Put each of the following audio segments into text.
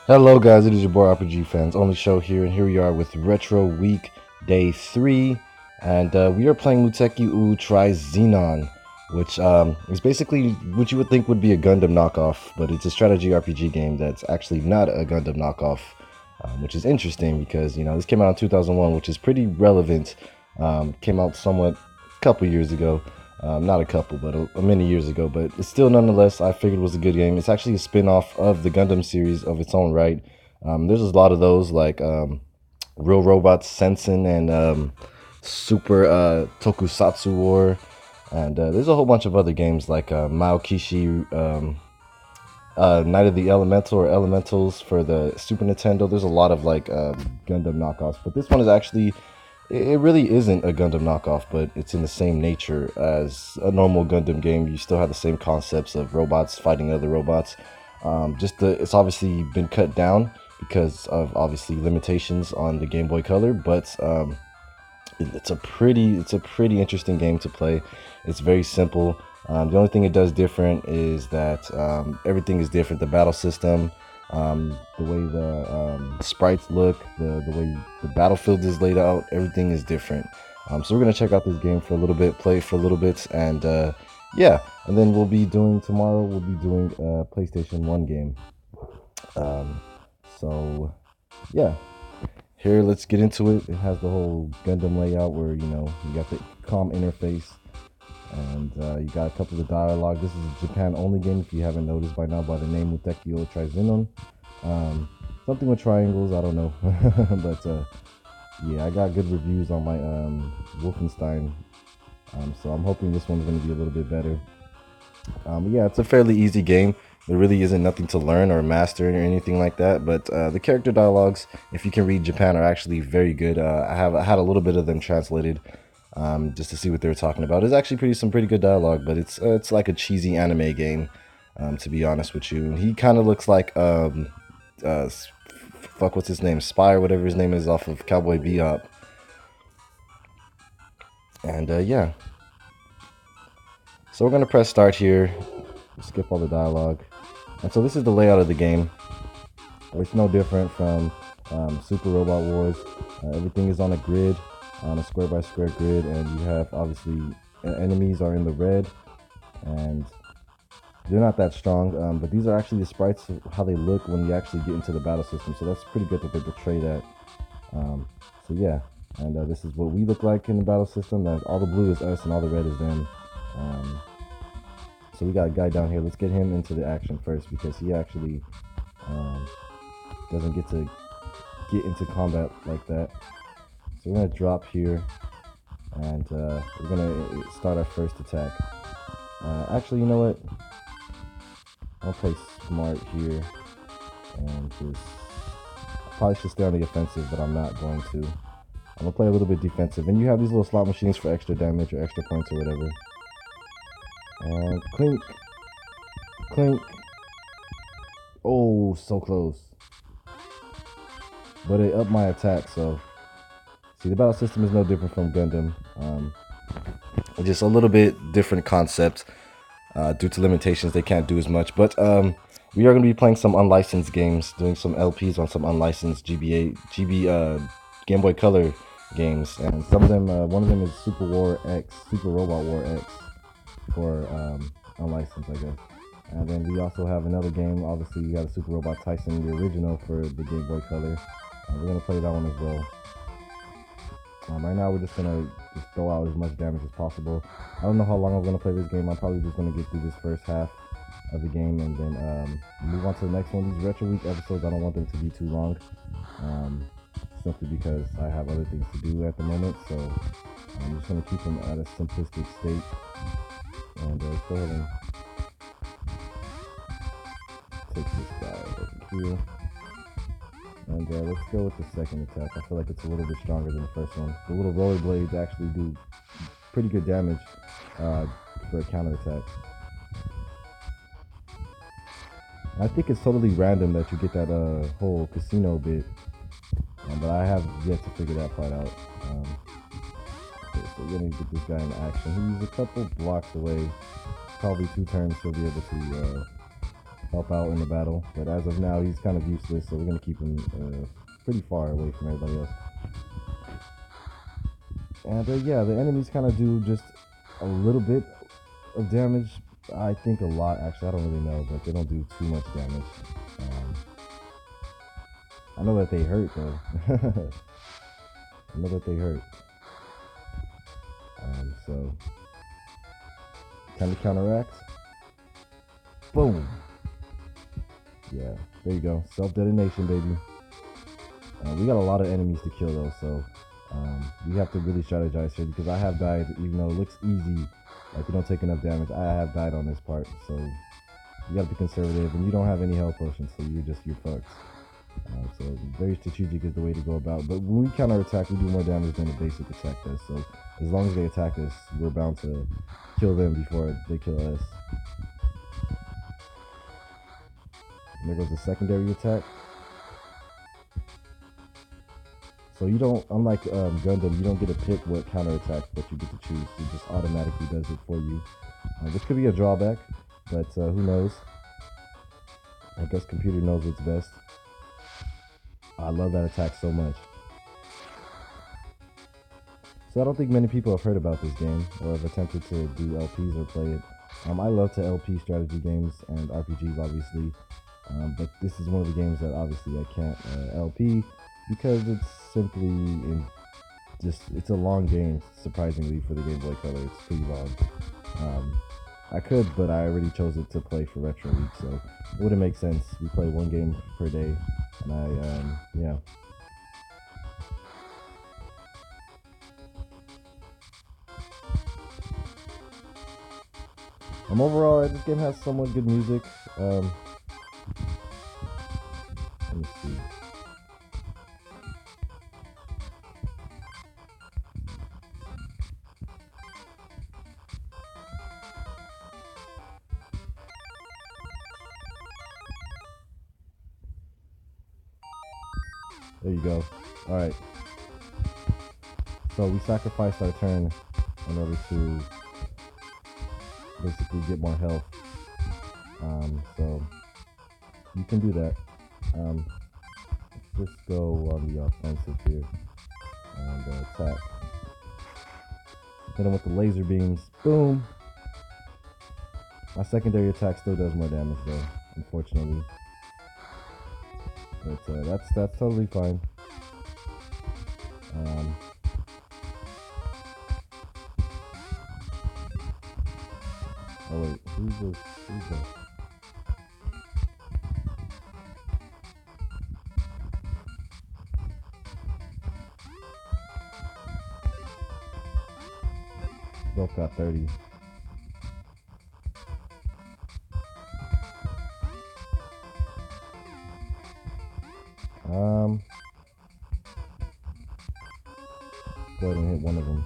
Hello guys, it is your boy RPG Fans Only Show here, and here we are with Retro Week Day 3, and we are playing Muteki Tri-Zenon, which is basically what you would think would be a Gundam knockoff, but it's a strategy RPG game that's actually not a Gundam knockoff, which is interesting because, this came out in 2001, which is pretty relevant. Came out somewhat a couple years ago. Not a couple, but a many years ago. But it's still, nonetheless, I figured was a good game. It's actually a spin-off of the Gundam series of its own right. There's a lot of those, like Real Robots Sensen and Super Tokusatsu War. And there's a whole bunch of other games like Maokishi, Night of the Elemental or Elementals for the Super Nintendo. There's a lot of like Gundam knockoffs, but this one is actually, it really isn't a Gundam knockoff, but it's in the same nature as a normal Gundam game. You still have the same concepts of robots fighting other robots. It's obviously been cut down because of obviously limitations on the Game Boy Color, but it's a pretty interesting game to play. It's very simple. The only thing it does different is that everything is different. The battle system, the way the sprites look, the way the battlefield is laid out, everything is different. So we're gonna check out this game for a little bit, play for a little bit, and yeah, and then tomorrow we'll be doing a PlayStation 1 game. So yeah, here, let's get into it. It has the whole Gundam layout where, you got the COM interface, and you got a couple of dialogue. This is a Japan-only game, if you haven't noticed by now, by the name Muteki Tri-Zenon. Something with triangles, I don't know. But yeah, I got good reviews on my Wolfenstein, so I'm hoping this one's going to be a little bit better. Yeah, it's a fairly easy game. There really isn't nothing to learn or master or anything like that, but the character dialogues, if you can read Japan, are actually very good. I had a little bit of them translated just to see what they were talking about. It's actually some pretty good dialogue, but it's like a cheesy anime game, to be honest with you. He kind of looks like what's his name, Spy or whatever his name is, off of Cowboy Bebop. And yeah, so we're gonna press start here. Skip all the dialogue. And so this is the layout of the game. It's no different from Super Robot Wars. Everything is on a grid, on a square by square grid, and you have, obviously, enemies are in the red, and they're not that strong, but these are actually the sprites of how they look when you actually get into the battle system, so that's pretty good that they portray that. So yeah, and this is what we look like in the battle system. All the blue is us and all the red is them. So we got a guy down here. Let's get him into the action first, because he actually doesn't get into combat like that. So we're gonna drop here, and we're gonna start our first attack. Actually, you know what? I'll play smart here, and I probably should stay on the offensive, but I'm not going to. I'm gonna play a little bit defensive, and you have these little slot machines for extra damage or extra points or whatever. And clink, clink. Oh, so close. But it upped my attack, so. See, the battle system is no different from Gundam. Just a little bit different concept. Due to limitations, they can't do as much. But we are going to be playing some unlicensed games, doing some LPs on some unlicensed Game Boy Color games. And some of them, one of them is Super Robot War X. For unlicensed, I guess. And then we also have another game. Obviously, you got a Super Robot Tyson, the original for the Game Boy Color. We're gonna play that one as well. Right now, we're just gonna throw out as much damage as possible. I don't know how long I'm gonna play this game. I'm probably just gonna get through this first half of the game and then move on to the next one. These Retro Week episodes, I don't want them to be too long, simply because I have other things to do at the moment. So I'm just gonna keep them at a simplistic state. And let's go ahead and take this guy over here. And let's go with the second attack. I feel like it's a little bit stronger than the first one. The little roller blades actually do pretty good damage for a counter attack. I think it's totally random that you get that whole casino bit, but I have yet to figure that part out. Okay, so we're gonna get this guy in action. He's a couple blocks away. Probably 2 turns he'll be able to help out in the battle. But as of now, he's kind of useless, so we're gonna keep him pretty far away from everybody else. And yeah, the enemies kind of do just a little bit of damage. I think a lot, actually. I don't really know, but they don't do too much damage. I know that they hurt, though. I know that they hurt. So, kind of counteracts. Boom. Yeah, there you go. Self-detonation, baby. We got a lot of enemies to kill, though, so we have to really strategize here, because I have died, even though it looks easy, like we don't take enough damage. I have died on this part, so you gotta be conservative, and you don't have any health potions, so you're fucked. So very strategic is the way to go about. But when we counterattack, we do more damage than the basic attack does. So as long as they attack us, we're bound to kill them before they kill us. And there goes the secondary attack. So you don't, unlike Gundam, you don't get to pick what counterattack that you get to choose. It just automatically does it for you, which could be a drawback, but who knows? I guess computer knows what's best. I love that attack so much. So I don't think many people have heard about this game or have attempted to do LPs or play it. I love to LP strategy games and RPGs, obviously, but this is one of the games that obviously I can't LP, because it's simply it's a long game, surprisingly, for the Game Boy Color. It's pretty long. I could, but I already chose it to play for Retro Week, so it wouldn't make sense. We play one game per day, and yeah. Overall, this game has somewhat good music. Let me see. There you go. Alright. So we sacrificed our turn in order to basically get more health. So you can do that. Let's just go on the offensive here and attack. Hit him with the laser beams. Boom! My secondary attack still does more damage, though, unfortunately. But that's totally fine. Oh wait, who's this? Both got 30. Go ahead and hit one of them.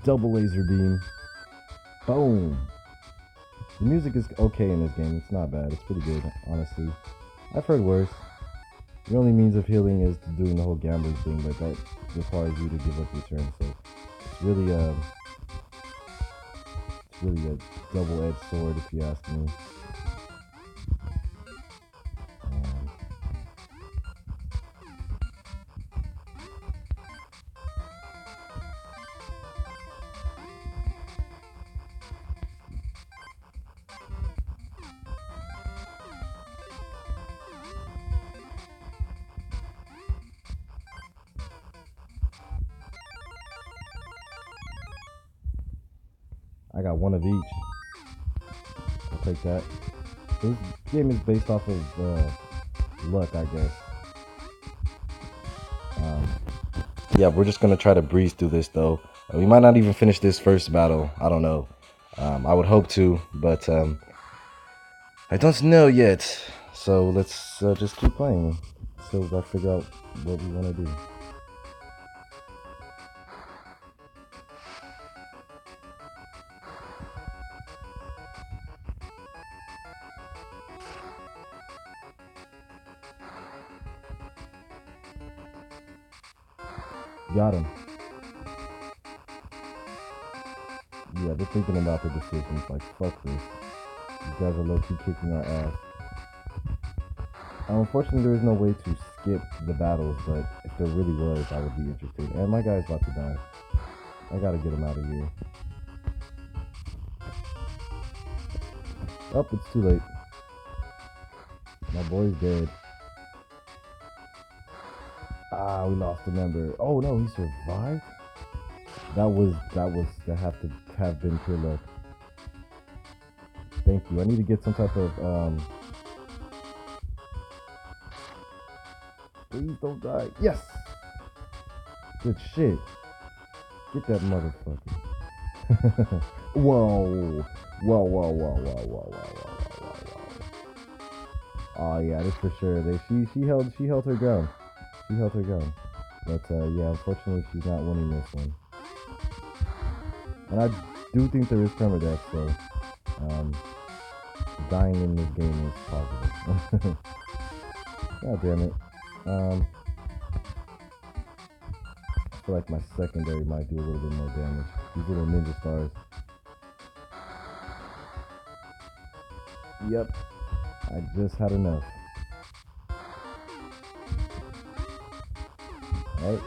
Double laser beam. Boom. The music is okay in this game. It's not bad. It's pretty good, honestly. I've heard worse. The only means of healing is doing the whole gambling thing, but that requires you to give up your turn. So it's really a double-edged sword, if you ask me. I got one of each. I'll take that. This game is based off of luck, I guess. Yeah, we're just gonna try to breeze through this, though. We might not even finish this first battle. I don't know. I would hope to, but I don't know yet. So let's just keep playing until I figure out what we want to do. Got him. Yeah, they're thinking about the decisions, like, fuck this. These guys are low-key kicking our ass. Unfortunately, there is no way to skip the battles, but if there really was, I would be interested. And my guy's about to die. I gotta get him out of here. Oh, it's too late. My boy's dead. Ah, we lost a member. Oh no, he survived? That have to have been pure luck. Thank you. I need to get some type of please don't die. Yes! Good shit. Get that motherfucker. Whoa. Whoa. Oh yeah, this for sure. She held her ground. She held her ground. But yeah, unfortunately she's not winning this one. And I do think there is permadeath, so dying in this game is positive. God damn it. I feel like my secondary might do a little bit more damage. These little ninja stars. Yep. I just had enough. Alright.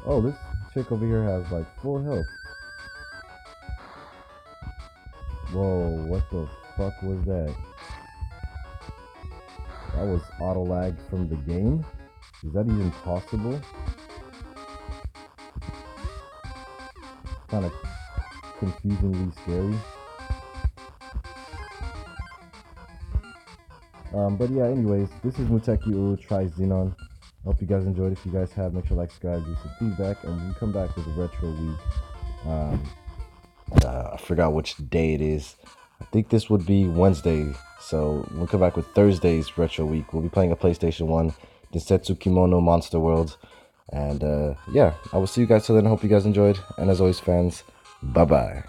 Oh, this chick over here has like full health. Whoa, what the fuck was that? That was auto lag from the game? Is that even possible? Kind of confusingly scary. But yeah, anyways, this is Muteki Tri-Zenon. Hope you guys enjoyed. If you guys have, make sure to like, subscribe, do some feedback, and we come back with a retro week. I forgot which day it is. I think this would be Wednesday, so we'll come back with Thursday's retro week. We'll be playing a PlayStation 1, Densetsu Kimono Monster World. And yeah, I will see you guys till then. I hope you guys enjoyed. And as always, fans, bye-bye.